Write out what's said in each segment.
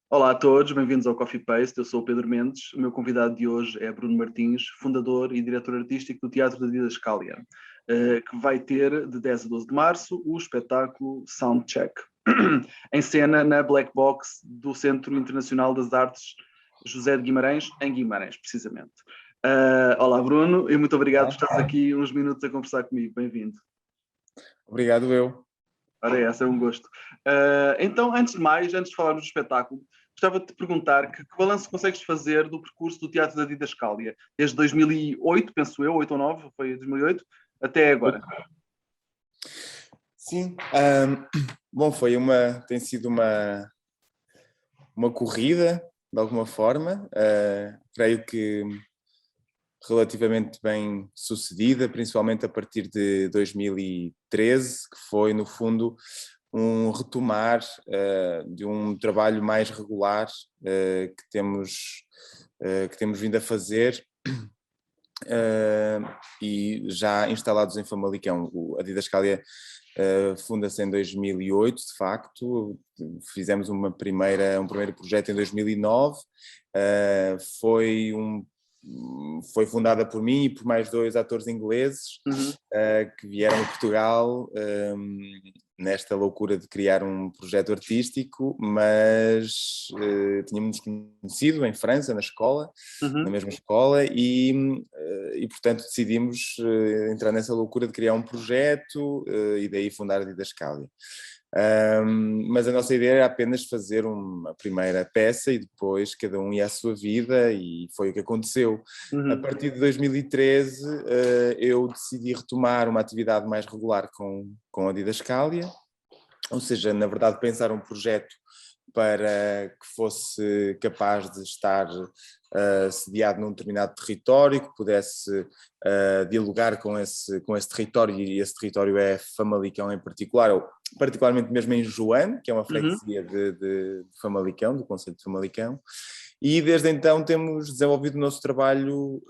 Olá a todos, bem-vindos ao Coffee Paste. Eu sou o Pedro Mendes. O meu convidado de hoje é Bruno Martins, fundador e diretor artístico do Teatro da Didascália, que vai ter, de 10 a 12 de março, o espetáculo Soundcheck, em cena na Black Box do Centro Internacional das Artes José de Guimarães, em Guimarães, precisamente. Olá, Bruno, e muito obrigado por estares aqui uns minutos a conversar comigo. Bem-vindo. Obrigado, eu. Ora, é um gosto. Então, antes de mais, antes de falarmos do espetáculo, gostava de te perguntar que balanço consegues fazer do percurso do Teatro da Didascália, desde 2008, penso eu, 8 ou 9, foi 2008, até agora. Sim, bom, tem sido uma corrida, de alguma forma, creio que relativamente bem sucedida, principalmente a partir de 2013, que foi, no fundo, um retomar de um trabalho mais regular que temos vindo a fazer e já instalados em Famalicão. A Didascália funda-se em 2008, de facto, fizemos um primeiro projeto em 2009, foi fundada por mim e por mais 2 atores ingleses que vieram a Portugal nesta loucura de criar um projeto artístico, mas tínhamos conhecido em França, na mesma escola, e portanto decidimos entrar nessa loucura de criar um projeto e daí fundar a Didascália. Mas a nossa ideia era apenas fazer uma primeira peça e depois cada um ia à sua vida, e foi o que aconteceu. A partir de 2013 eu decidi retomar uma atividade mais regular com a Didascália, ou seja, na verdade pensar um projeto para que fosse capaz de estar sediado num determinado território, que pudesse dialogar com esse território, e esse território é Famalicão em particular, ou particularmente mesmo em Joane, que é uma freguesia de Famalicão, do concelho de Famalicão, e desde então temos desenvolvido o nosso trabalho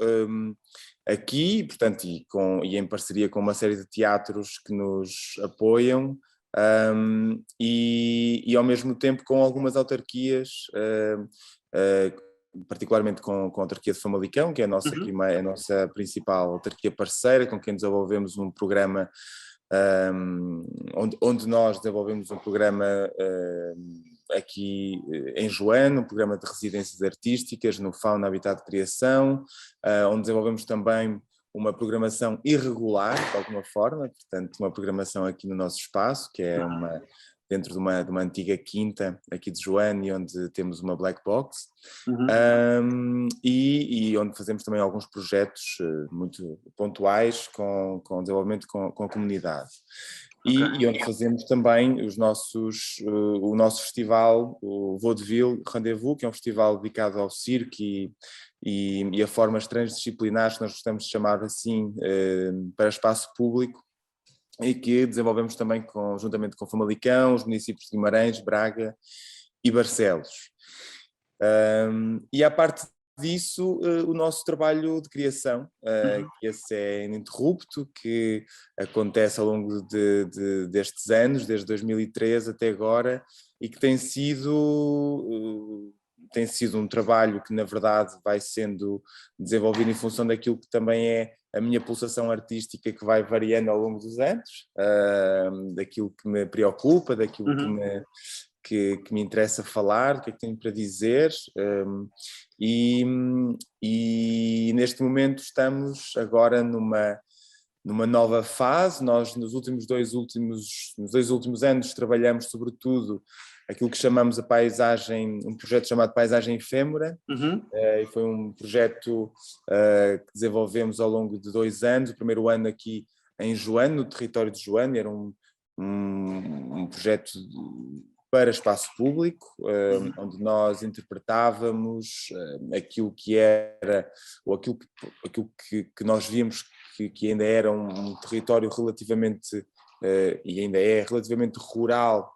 aqui, portanto, e em parceria com uma série de teatros que nos apoiam, e ao mesmo tempo com algumas autarquias, particularmente com a autarquia de Famalicão, que é a nossa principal autarquia parceira, com quem desenvolvemos um programa, onde nós desenvolvemos um programa aqui em Joane, um programa de residências artísticas no Fauna Habitat de Criação, onde desenvolvemos também uma programação irregular, de alguma forma, portanto uma programação aqui no nosso espaço, que é dentro de uma antiga quinta aqui de Joane, onde temos uma black box, e onde fazemos também alguns projetos muito pontuais com desenvolvimento com a comunidade. E onde fazemos também o nosso festival, o Vaudeville Rendezvous, que é um festival dedicado ao circo e a formas transdisciplinares, que nós gostamos de chamar assim, para espaço público, e que desenvolvemos também juntamente com Famalicão, os municípios de Guimarães, Braga e Barcelos. E à parte disso, o nosso trabalho de criação, que esse é ininterrupto, que acontece ao longo destes anos, desde 2013 até agora, e que tem sido um trabalho que, na verdade, vai sendo desenvolvido em função daquilo que também é a minha pulsação artística, que vai variando ao longo dos anos, daquilo que me preocupa, daquilo que me interessa falar, o que é que tenho para dizer, e neste momento estamos agora numa nova fase. Nós nos dois últimos anos trabalhamos sobretudo aquilo que chamamos um projeto chamado Paisagem Efêmera, e foi um projeto que desenvolvemos ao longo de 2 anos. O primeiro ano aqui em Joane, no território de Joane, era um projeto para espaço público, onde nós interpretávamos aquilo que era, ou aquilo que nós víamos que ainda era um território relativamente, e ainda é relativamente rural,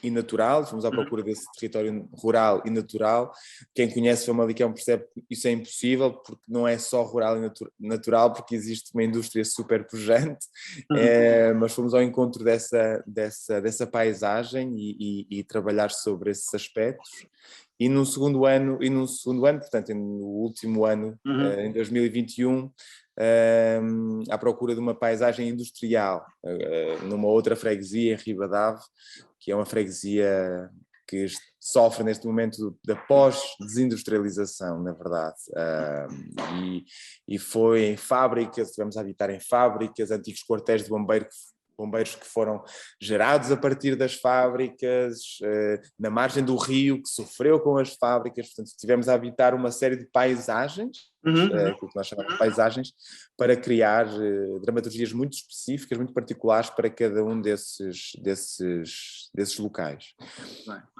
e natural, fomos à procura desse território rural e natural. Quem conhece Famalicão percebe que isso é impossível, porque não é só rural e natural, porque existe uma indústria super pujante, mas fomos ao encontro dessa paisagem e trabalhar sobre esses aspectos. E no segundo ano, portanto, no último ano, em 2021, à procura de uma paisagem industrial, numa outra freguesia em Ribadave, que é uma freguesia que sofre neste momento da pós-desindustrialização, na verdade. E foi em fábricas, estivemos a habitar em fábricas, antigos quartéis de bombeiros que foram gerados a partir das fábricas, na margem do rio, que sofreu com as fábricas. Portanto, estivemos a habitar uma série de paisagens, aquilo que nós chamamos de paisagens, para criar dramaturgias muito específicas, muito particulares para cada um desses locais.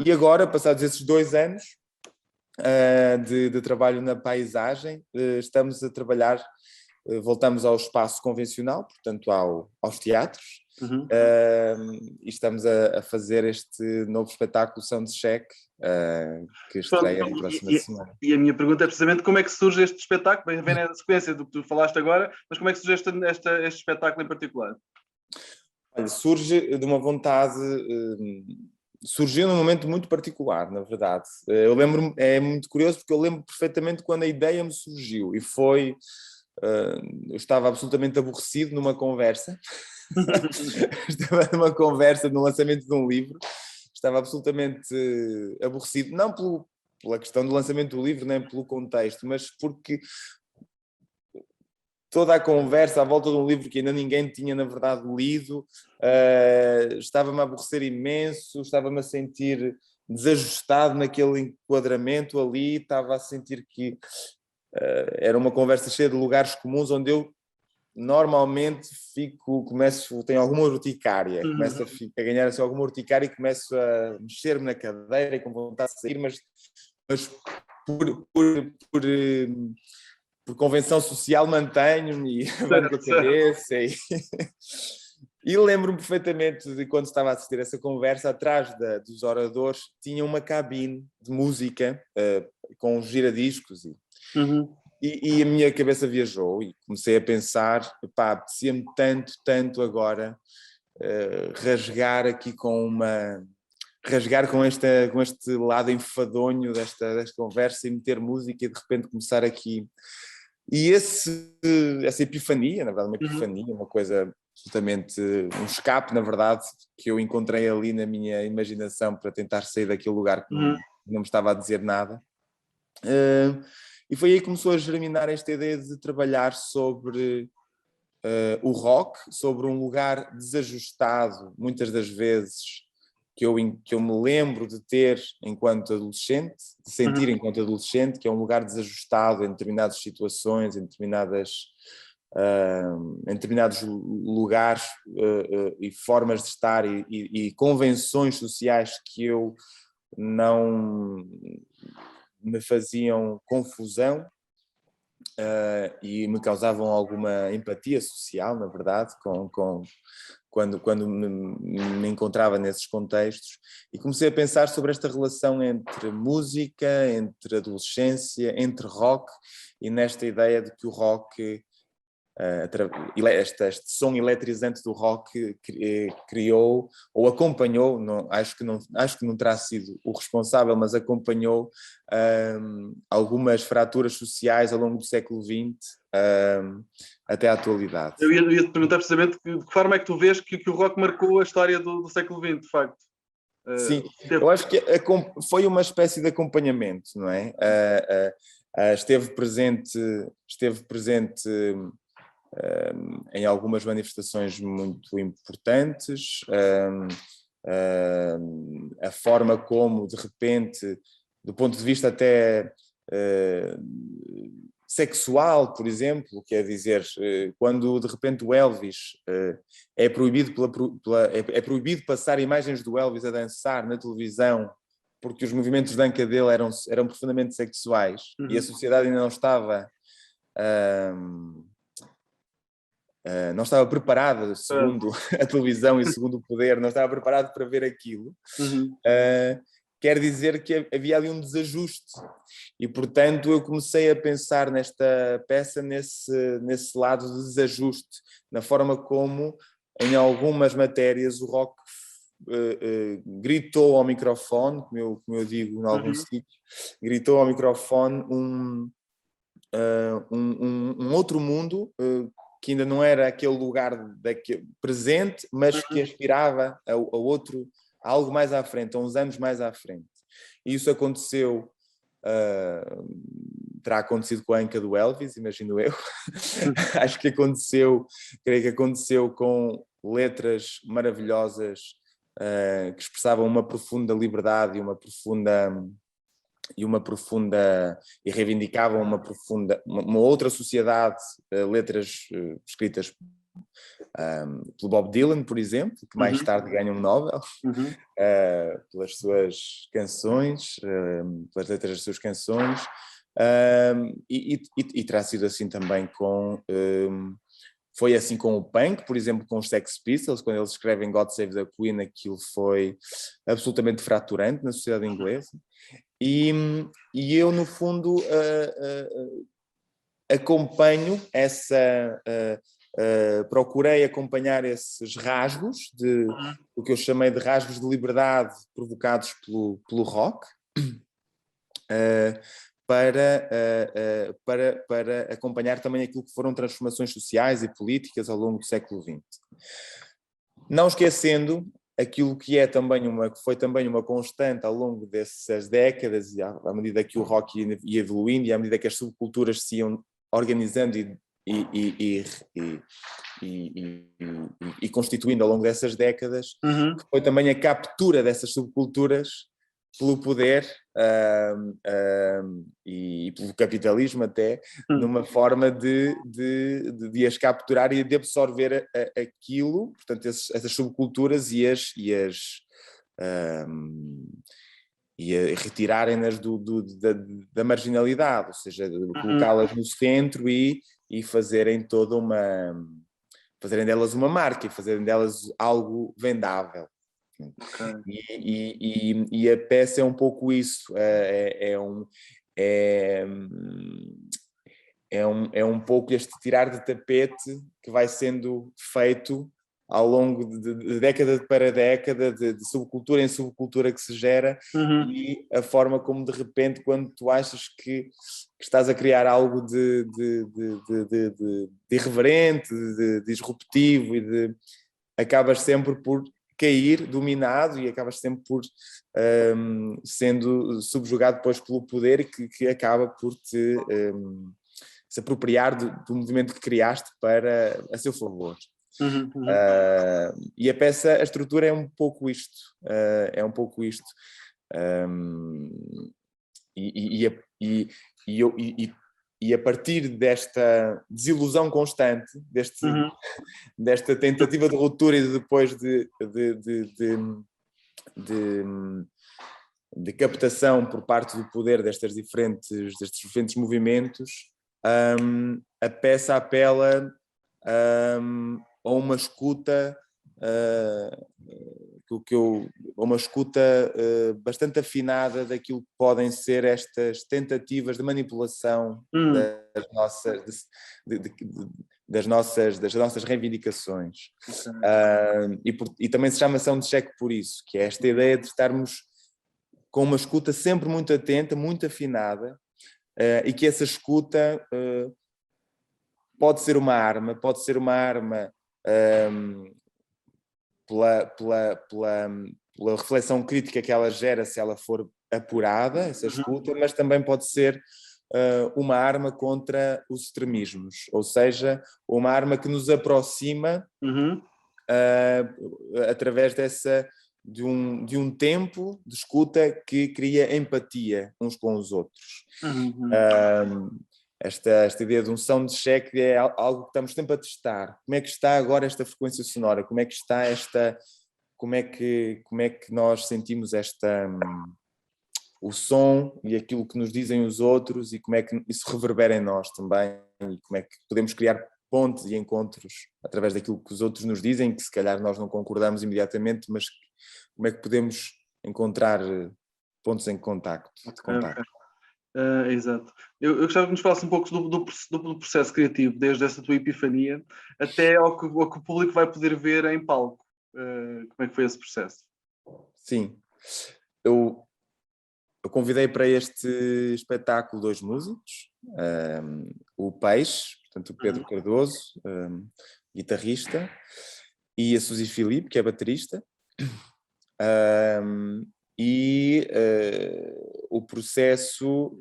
E agora, passados esses 2 anos de trabalho na paisagem, estamos a trabalhar, voltamos ao espaço convencional, portanto aos teatros, e estamos a fazer este novo espetáculo Sound Check, que estreia na próxima semana. E a minha pergunta é precisamente como é que surge este espetáculo, vem na sequência do que tu falaste agora, mas como é que surge este espetáculo em particular? Olha, surge de uma vontade, surgiu num momento muito particular, na verdade. Eu lembro-me, é muito curioso, porque eu lembro perfeitamente quando a ideia me surgiu, e foi, eu estava absolutamente aborrecido numa conversa, estava numa conversa no lançamento de um livro, estava absolutamente aborrecido, não pela questão do lançamento do livro, nem pelo contexto, mas porque toda a conversa à volta de um livro que ainda ninguém tinha, na verdade, lido, estava-me a aborrecer imenso, estava-me a sentir desajustado naquele enquadramento ali, estava a sentir que era uma conversa cheia de lugares comuns onde eu normalmente tenho alguma urticária, começo a ganhar assim, alguma urticária e começo a mexer-me na cadeira e com vontade de sair, mas por convenção social mantenho-me e abando a cabeça. E lembro-me perfeitamente de quando estava a assistir essa conversa, atrás dos oradores tinha uma cabine de música com giradiscos e a minha cabeça viajou e comecei a pensar, apetecia-me tanto agora rasgar com este lado enfadonho desta conversa e meter música e de repente começar aqui. E essa epifania, na verdade uma epifania, uma coisa absolutamente, um escape, na verdade, que eu encontrei ali na minha imaginação para tentar sair daquele lugar que não me estava a dizer nada. E foi aí que começou a germinar esta ideia de trabalhar sobre o rock, sobre um lugar desajustado, muitas das vezes, que eu me lembro de ter enquanto adolescente, de sentir enquanto adolescente, que é um lugar desajustado em determinadas situações, em determinados lugares e formas de estar e convenções sociais que eu não me faziam confusão e me causavam alguma empatia social, na verdade, quando me encontrava nesses contextos, e comecei a pensar sobre esta relação entre música, entre adolescência, entre rock, e nesta ideia de que o rock, este som eletrizante do rock criou ou acompanhou, acho que não terá sido o responsável, mas acompanhou algumas fraturas sociais ao longo do século XX até à atualidade. Eu ia te perguntar precisamente de que forma é que tu vês que o rock marcou a história do século XX, de facto. Sim, eu acho que foi uma espécie de acompanhamento, não é? Esteve presente em algumas manifestações muito importantes, a forma como, de repente, do ponto de vista até sexual, por exemplo, quer dizer, quando de repente o Elvis é proibido é proibido passar imagens do Elvis a dançar na televisão porque os movimentos de dança dele eram profundamente sexuais e a sociedade ainda não estava não estava preparada, segundo a televisão e segundo o poder, não estava preparado para ver aquilo, quer dizer que havia ali um desajuste. E, portanto, eu comecei a pensar nesta peça nesse lado de desajuste, na forma como, em algumas matérias, o rock gritou ao microfone, como eu digo em alguns sítios, gritou ao microfone um outro mundo que ainda não era aquele lugar presente, mas que aspirava a outro, a algo mais à frente, a uns anos mais à frente. E isso aconteceu, terá acontecido com a Anca do Elvis, imagino eu. Acho que aconteceu, creio que aconteceu com letras maravilhosas que expressavam uma profunda liberdade e reivindicavam uma outra sociedade, letras escritas pelo Bob Dylan, por exemplo, que mais tarde ganha um Nobel pelas suas canções, pelas letras das suas canções, e terá sido assim também foi assim com o punk, por exemplo, com os Sex Pistols, quando eles escrevem God Save the Queen, aquilo foi absolutamente fraturante na sociedade inglesa. E eu, no fundo, acompanho procurei acompanhar esses rasgos, o que eu chamei de rasgos de liberdade provocados pelo rock, para acompanhar também aquilo que foram transformações sociais e políticas ao longo do século XX. Não esquecendo aquilo que foi também uma constante ao longo dessas décadas, à medida que o rock ia evoluindo e à medida que as subculturas se iam organizando e constituindo ao longo dessas décadas, que foi também a captura dessas subculturas pelo poder e pelo capitalismo até, numa forma de as capturar e de absorver aquilo, portanto, essas subculturas e retirarem-nas da marginalidade, ou seja, colocá-las no centro e fazerem fazerem delas uma marca e fazerem delas algo vendável. Okay. E a peça é um pouco isso, é um pouco este tirar de tapete que vai sendo feito ao longo de década para década, de subcultura em subcultura que se gera, e a forma como de repente, quando tu achas que estás a criar algo de irreverente, de disruptivo, acabas sempre por cair dominado e acabas sempre por sendo subjugado depois pelo poder que acaba por te se apropriar do movimento que criaste a seu favor. E a peça, a estrutura é um pouco isto, e a partir desta desilusão constante, desta tentativa de ruptura e depois de captação por parte do poder destes diferentes movimentos, a peça apela a uma escuta uma escuta bastante afinada daquilo que podem ser estas tentativas de manipulação das nossas reivindicações. Okay. E também se chama ação de cheque por isso, que é esta ideia de estarmos com uma escuta sempre muito atenta, muito afinada, e que essa escuta pode ser uma arma pela reflexão crítica que ela gera se ela for apurada, essa escuta, mas também pode ser uma arma contra os extremismos, ou seja, uma arma que nos aproxima através de um tempo de escuta que cria empatia uns com os outros. Esta ideia de um sound check é algo que estamos sempre a testar. Como é que está agora esta frequência sonora? Como é que está como é que nós sentimos o som e aquilo que nos dizem os outros, e como é que isso reverbera em nós também, e como é que podemos criar pontes e encontros através daquilo que os outros nos dizem, que se calhar nós não concordamos imediatamente, mas como é que podemos encontrar pontos em contacto, de contacto. Exato. Eu gostava que nos falasse um pouco do processo criativo, desde essa tua epifania até ao que o público vai poder ver em palco. Como é que foi esse processo? Sim, eu convidei para este espetáculo 2 músicos, o Peixe, portanto o Pedro Cardoso, guitarrista, e a Suzy Filipe, que é baterista. O processo,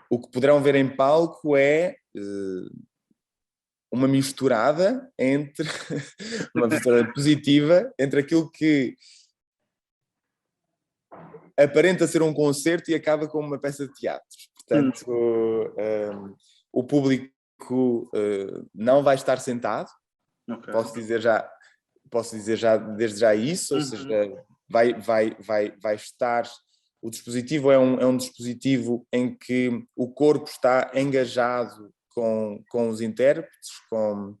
o que poderão ver em palco é uma misturada entre uma misturada positiva entre aquilo que aparenta ser um concerto e acaba como uma peça de teatro. Portanto, o público não vai estar sentado. Okay. Posso dizer já desde já isso, ou seja, vai estar. O dispositivo é um dispositivo em que o corpo está engajado com os intérpretes, com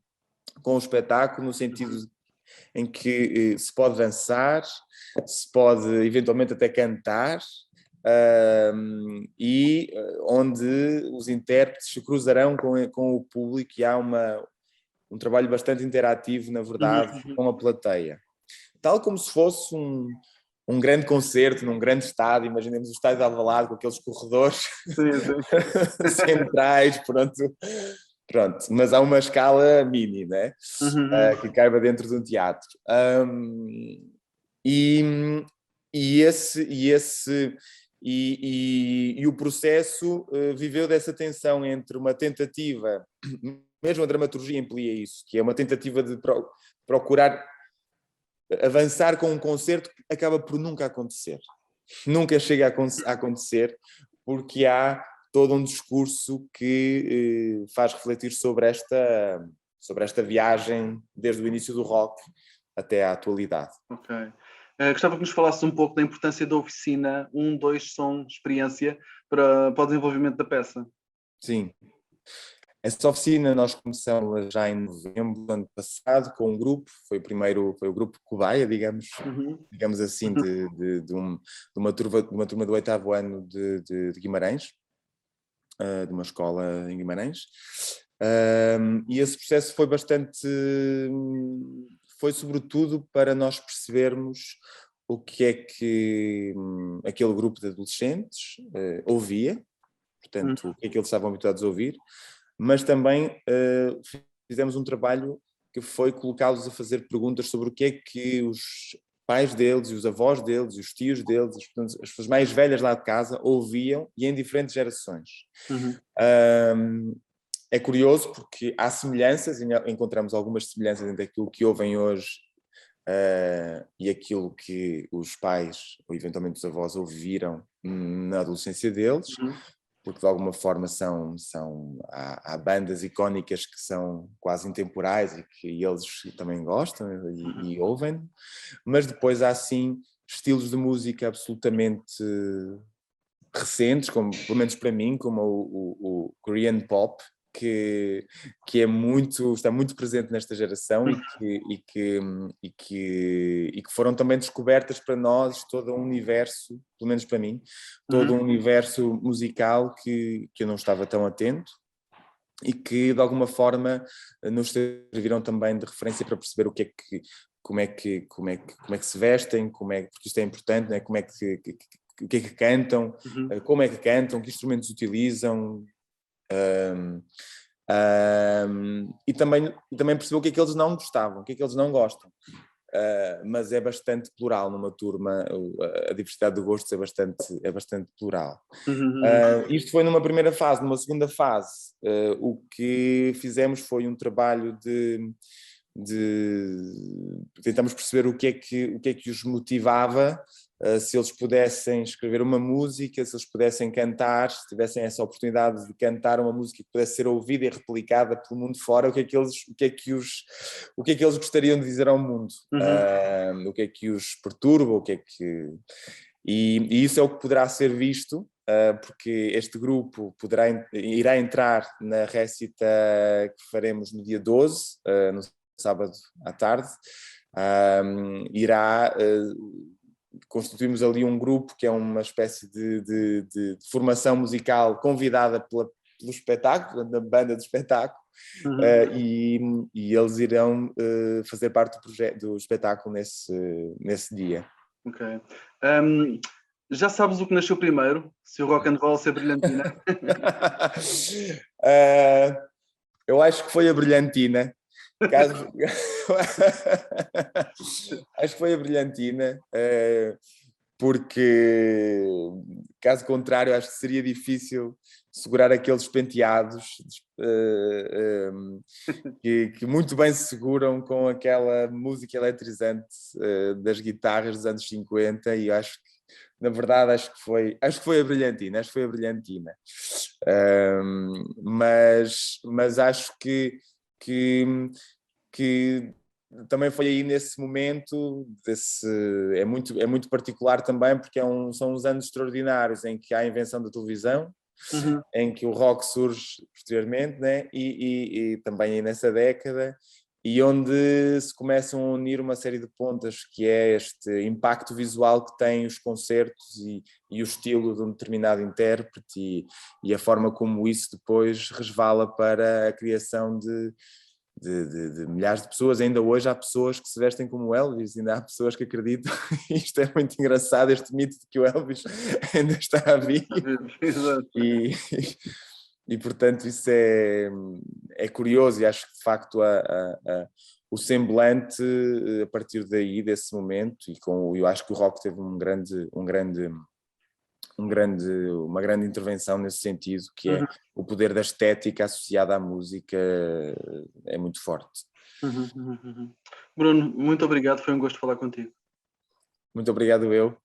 o espetáculo, no sentido em que se pode dançar, se pode eventualmente até cantar, e onde os intérpretes se cruzarão com o público e há um trabalho bastante interativo, na verdade, com a plateia. Tal como se fosse um grande concerto num grande estádio, imaginemos o estádio de Alvalade com aqueles corredores centrais, pronto, mas há uma escala mini, né? Que caiba dentro de um teatro. E o processo viveu dessa tensão entre uma tentativa, mesmo a dramaturgia implica isso, que é uma tentativa de procurar avançar com um concerto que acaba por nunca acontecer. Nunca chega a acontecer, porque há todo um discurso que faz refletir sobre esta viagem desde o início do rock até à atualidade. Ok. Gostava que nos falasse um pouco da importância da oficina 1, 2 som, experiência para o desenvolvimento da peça. Sim. Essa oficina nós começamos já em novembro do ano passado com um grupo, foi o grupo Cobaia, digamos assim, de uma turma do 8º ano de Guimarães, de uma escola em Guimarães, e esse processo foi sobretudo para nós percebermos o que é que aquele grupo de adolescentes ouvia, portanto, o que é que eles estavam habituados a ouvir, mas também fizemos um trabalho que foi colocá-los a fazer perguntas sobre o que é que os pais deles e os avós deles e os tios deles, portanto, as pessoas mais velhas lá de casa ouviam, e em diferentes gerações. É curioso porque há semelhanças, e encontramos algumas semelhanças entre aquilo que ouvem hoje e aquilo que os pais ou eventualmente os avós ouviram na adolescência deles, porque de alguma forma há bandas icónicas que são quase intemporais e que eles também gostam e ouvem, mas depois há sim estilos de música absolutamente recentes, como, pelo menos para mim, como o Korean Pop, que está muito presente nesta geração e que foram também descobertas para nós todo um universo, pelo menos para mim, todo um universo musical que eu não estava tão atento e que de alguma forma nos serviram também de referência para perceber como é que se vestem, porque isto é importante, né? O que é que cantam, como é que cantam, que instrumentos utilizam, e também percebeu o que é que eles não gostavam, o que é que eles não gostam. Mas é bastante plural numa turma, a diversidade de gostos é bastante plural. Isto foi numa primeira fase. Numa segunda fase, o que fizemos foi um trabalho de tentamos perceber o que é que os motivava, se eles pudessem escrever uma música, se eles pudessem cantar, se tivessem essa oportunidade de cantar uma música que pudesse ser ouvida e replicada pelo mundo fora, o que é que eles gostariam de dizer ao mundo, o que é que os perturba, e isso é o que poderá ser visto porque este grupo irá entrar na récita que faremos no dia 12, no sábado à tarde. Constituímos ali um grupo que é uma espécie de formação musical convidada pelo espetáculo, da banda do espetáculo, e eles irão fazer parte do espetáculo nesse dia. Ok. Já sabes o que nasceu primeiro? Se o rock and roll ou se a brilhantina? Eu acho que foi a brilhantina. Acho que foi a brilhantina, porque, caso contrário, acho que seria difícil segurar aqueles penteados que muito bem se seguram com aquela música eletrizante das guitarras dos anos 50, e acho que, na verdade, acho que foi a brilhantina, mas acho que também foi aí nesse momento, é muito particular também, porque são uns anos extraordinários em que há a invenção da televisão, em que o rock surge posteriormente, né? E também aí nessa década, e onde se começam a unir uma série de pontas, que é este impacto visual que têm os concertos e o estilo de um determinado intérprete, e a forma como isso depois resvala para a criação de milhares de pessoas. Ainda hoje há pessoas que se vestem como Elvis, ainda há pessoas que acreditam. Isto é muito engraçado, este mito de que o Elvis ainda está vivo. E portanto isso é curioso, e acho que de facto o semblante a partir daí, desse momento, eu acho que o rock teve uma grande intervenção nesse sentido, que é o poder da estética associada à música, é muito forte. Bruno, muito obrigado, foi um gosto falar contigo. Muito obrigado eu.